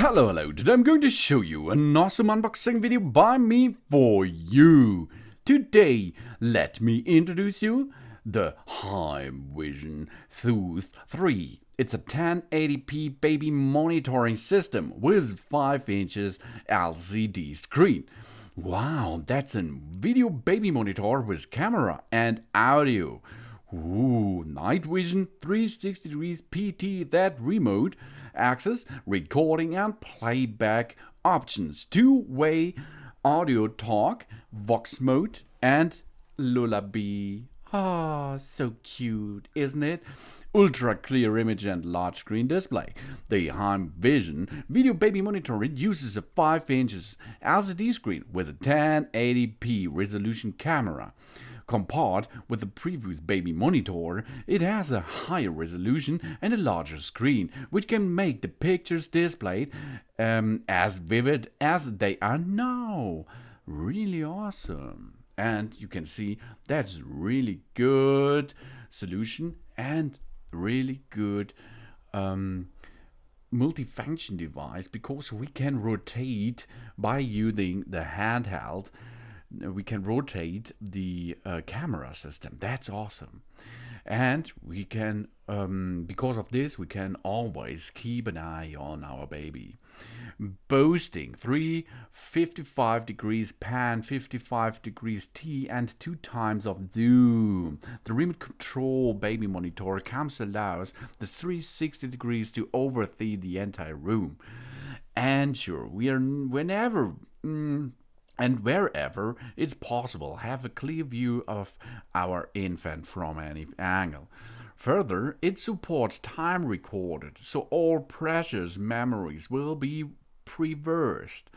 Hello, today I'm going to show you an awesome unboxing video by me for you. Today, let me introduce you the HeimVision Soothe 3. It's a 1080p baby monitoring system with 5 inches LCD screen. Wow, that's a video baby monitor with camera and audio. Ooh, night vision, 360 degrees PT, that remote access, recording and playback options, two-way audio talk, vox mode, and lullaby. Ah, so cute, isn't it? Ultra clear image and large screen display. The HeimVision video baby monitor uses a 5 inches LCD screen with a 1080p resolution camera. Compared with the previous baby monitor, it has a higher resolution and a larger screen, which can make the pictures displayed as vivid as they are now. Really awesome. And you can see that's really good solution and really good multifunction device, because we can rotate by using the handheld. We can rotate the camera system. That's awesome. And we can, because of this, we can always keep an eye on our baby. Boasting 355 degrees pan, 55 degrees T, and 2 times of zoom. The remote control baby monitor allows the 360 degrees to oversee the entire room. And sure, we are whenever and wherever it's possible, have a clear view of our infant from any angle. Further, it supports time recorded, so all precious memories will be preserved.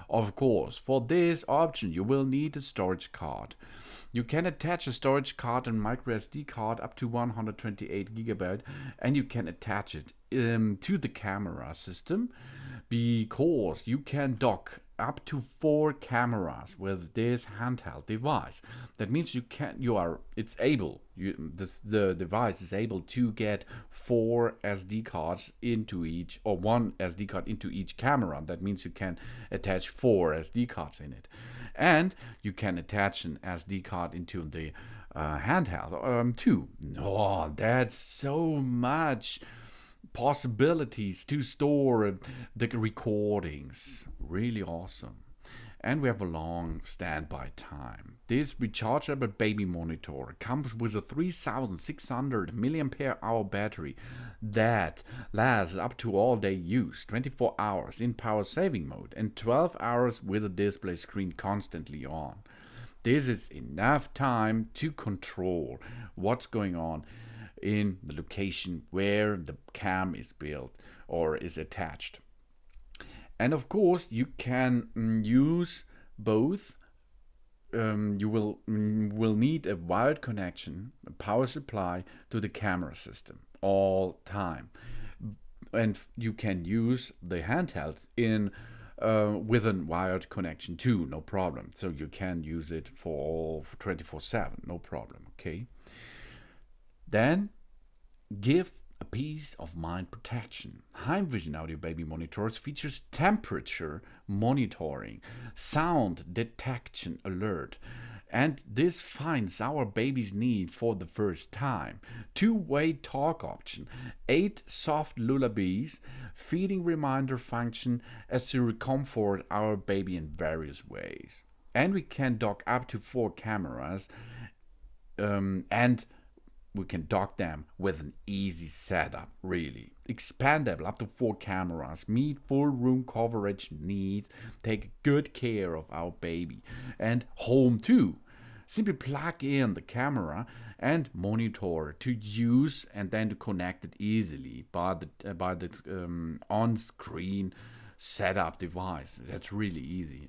Of course, for this option you will need a storage card. You can attach a storage card and micro SD card up to 128 GB, and you can attach it to the camera system, because you can dock up to 4 cameras with this handheld device. That means the device is able to get 4 SD cards into each, or 1 SD card into each camera. That means you can attach 4 SD cards in it, and you can attach an SD card into the handheld too. Oh, that's so much possibilities to store the recordings. Really awesome. And we have a long standby time. This rechargeable baby monitor comes with a 3600 mAh battery that lasts up to all day use, 24 hours in power saving mode, and 12 hours with a display screen constantly on. This is enough time to control what's going on in the location where the cam is built or is attached. And of course, you can use both. You will need a wired connection, a power supply to the camera system all time, and you can use the handheld in with a wired connection too, no problem. So you can use it for 24/7, no problem. Okay. Then give a peace of mind protection. HeimVision Audio Baby Monitors features temperature monitoring, sound detection alert, and this finds our baby's need for the first time. Two-way talk option, 8 soft lullabies, feeding reminder function as to comfort our baby in various ways. And we can dock up to 4 cameras, and we can dock them with an easy setup, really. Expandable up to 4 cameras, meet full room coverage needs, take good care of our baby. And home too. Simply plug in the camera and monitor to use, and then to connect it easily by the on-screen setup device. That's really easy.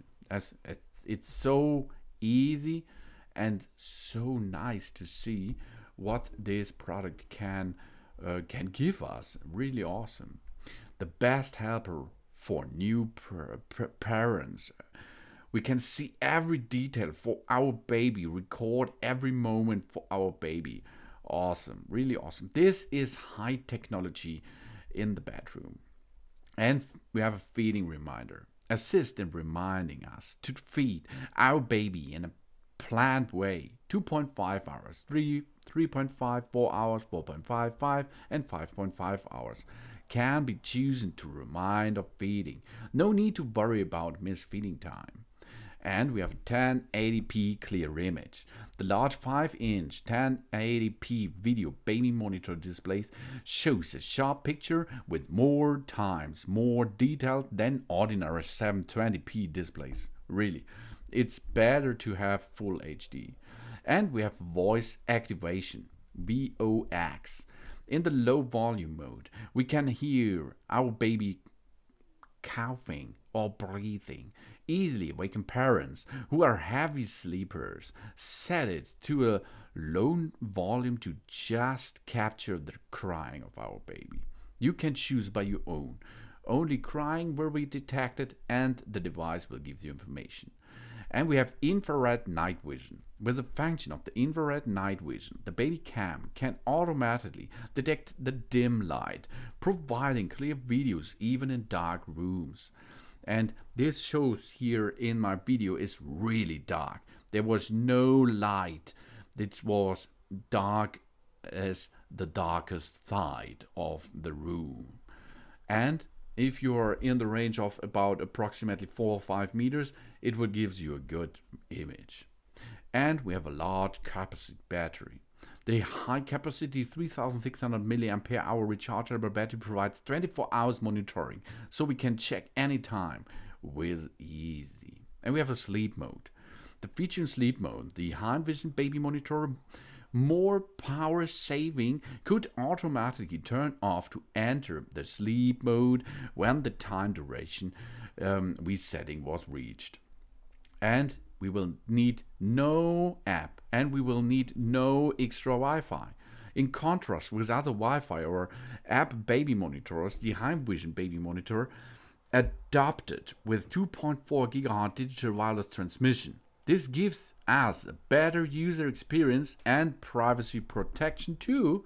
It's so easy and so nice to see what this product can give us. Really awesome. The best helper for new parents. We can see every detail for our baby, record every moment for our baby. Awesome, really awesome. This is high technology in the bedroom. And we have a feeding reminder. Assist in reminding us to feed our baby in a planned way. 2.5 hours, 3.5, 4 hours, 4.55, and 5.5 hours can be chosen to remind of feeding. No need to worry about missed feeding time. And we have a 1080p clear image. The large 5-inch 1080p video baby monitor display shows a sharp picture with more times more detailed than ordinary 720p displays. Really, it's better to have full HD. And we have voice activation, VOX. In the low volume mode, we can hear our baby coughing or breathing. Easily awaken parents who are heavy sleepers. Set it to a low volume to just capture the crying of our baby. You can choose by your own. Only crying will be detected and the device will give you information. And we have infrared night vision. With the function of the infrared night vision, the baby cam can automatically detect the dim light, providing clear videos even in dark rooms. And this shows here in my video is really dark. There was no light. It was dark as the darkest side of the room. And if you are in the range of about approximately 4 or 5 meters, it will give you a good image. And we have a large capacity battery. The high capacity 3600 milliampere hour rechargeable battery provides 24 hours monitoring, so we can check anytime with easy. And we have a sleep mode. The feature in sleep mode, the HeimVision baby monitor, more power saving, could automatically turn off to enter the sleep mode when the time duration we setting was reached. And we will need no app and we will need no extra Wi-Fi. In contrast with other Wi-Fi or app baby monitors, the HeimVision baby monitor adopted with 2.4 GHz digital wireless transmission. This gives us a better user experience and privacy protection too.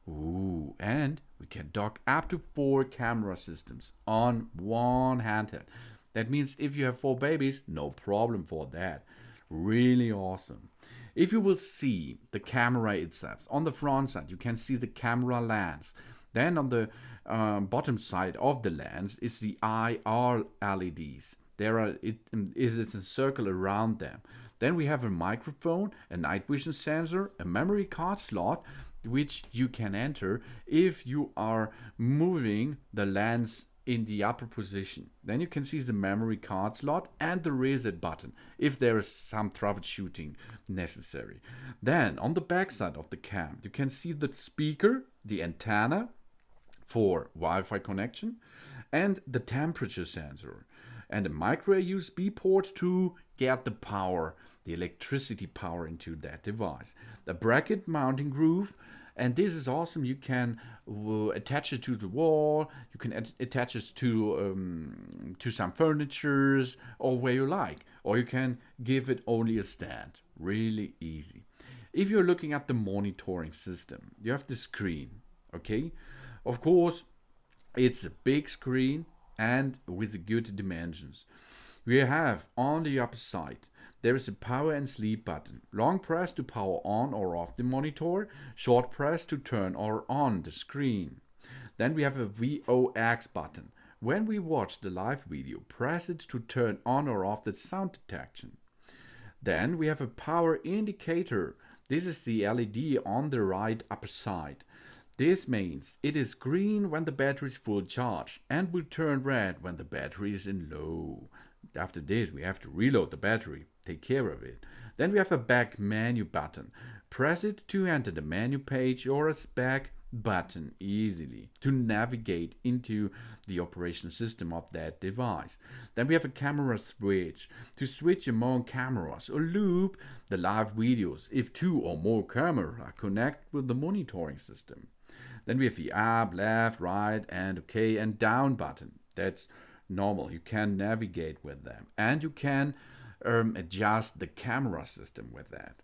Ooh, and we can dock up to 4 camera systems on one handheld. That means if you have 4 babies, no problem for that. Really awesome. If you will see the camera itself, on the front side, you can see the camera lens. Then on the bottom side of the lens is the IR LEDs. It is a circle around them. Then we have a microphone, a night vision sensor, a memory card slot, which you can enter if you are moving the lens in the upper position. Then you can see the memory card slot and the reset button if there is some troubleshooting necessary. Then on the back side of the cam, you can see the speaker, the antenna for Wi-Fi connection, and the temperature sensor, and a micro USB port to get the power, the electricity power into that device. The bracket mounting groove, and this is awesome. You can attach it to the wall. You can attach it to some furnitures or where you like, or you can give it only a stand. Really easy. If you're looking at the monitoring system, you have the screen. Okay, of course, it's a big screen and with good dimensions. We have on the upper side there is a power and sleep button. Long press to power on or off the monitor, short press to turn or on the screen. Then we have a VOX button. When we watch the live video, press it to turn on or off the sound detection. Then we have a power indicator. This is the LED on the right upper side. This means it is green when the battery is full charge and will turn red when the battery is in low. After this, we have to reload the battery, take care of it. Then we have a back menu button. Press it to enter the menu page or a back button easily to navigate into the operation system of that device. Then we have a camera switch to switch among cameras or loop the live videos if 2 or more cameras connect with the monitoring system. Then we have the up, left, right, and OK and down button. That's normal. You can navigate with them. And you can adjust the camera system with that.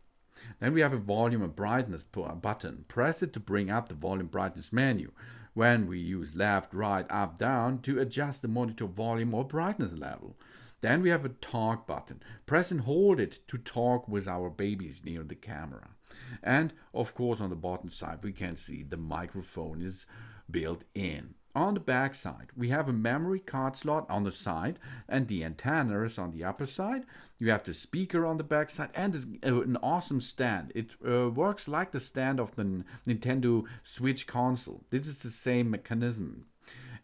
Then we have a volume and brightness button. Press it to bring up the volume brightness menu. when we use left, right, up, down to adjust the monitor volume or brightness level. Then we have a talk button. Press and hold it to talk with our babies near the camera. And of course, on the bottom side, we can see the microphone is built in. On the back side, we have a memory card slot on the side and the antennas on the upper side. You have the speaker on the back side and an awesome stand. It works like the stand of the Nintendo Switch console. This is the same mechanism.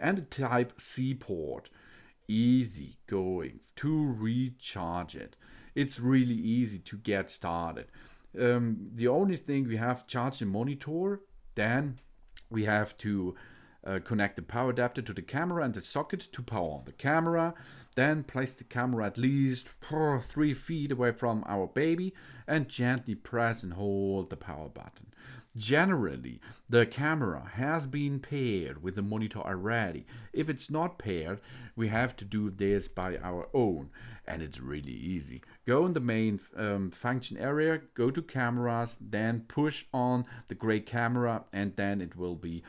And a Type-C port. Easy going to recharge it. It's really easy to get started. The only thing we have charge the monitor, then we have to connect the power adapter to the camera and the socket to power on the camera. Then place the camera at least 3 feet away from our baby and gently press and hold the power button. Generally, the camera has been paired with the monitor already. If it's not paired, we have to do this by our own, and it's really easy. Go in the main function area, go to cameras, then push on the gray camera, and then it will be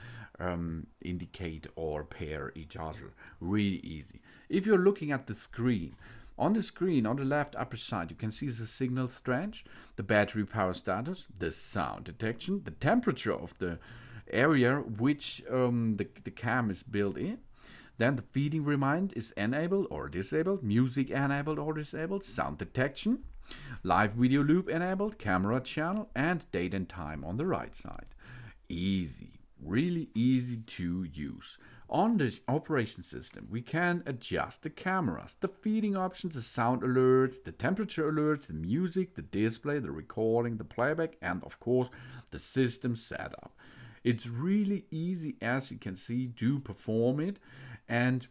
indicate or pair each other. Really easy. If you're looking at the screen, on the left upper side, you can see the signal strength, the battery power status, the sound detection, the temperature of the area which the cam is built in. Then the feeding remind is enabled or disabled, music enabled or disabled, sound detection, live video loop enabled, camera channel, and date and time on the right side. Easy, really easy to use. On this operation system, we can adjust the cameras, the feeding options, the sound alerts, the temperature alerts, the music, the display, the recording, the playback, and of course, the system setup. It's really easy, as you can see, to perform it, and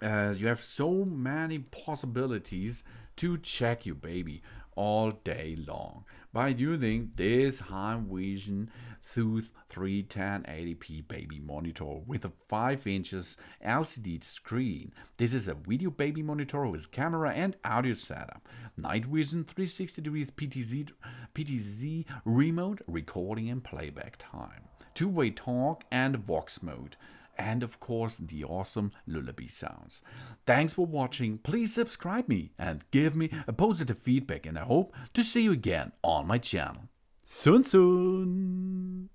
you have so many possibilities to check your baby all day long by using this HeimVision Soothe 31080p baby monitor with a 5 inches LCD screen. This is a video baby monitor with camera and audio setup, night vision, 360 degrees PTZ remote, recording and playback time, two-way talk and vox mode, and of course the awesome lullaby sounds. Thanks for watching. Please subscribe me and give me a positive feedback, and I hope to see you again on my channel. Soon.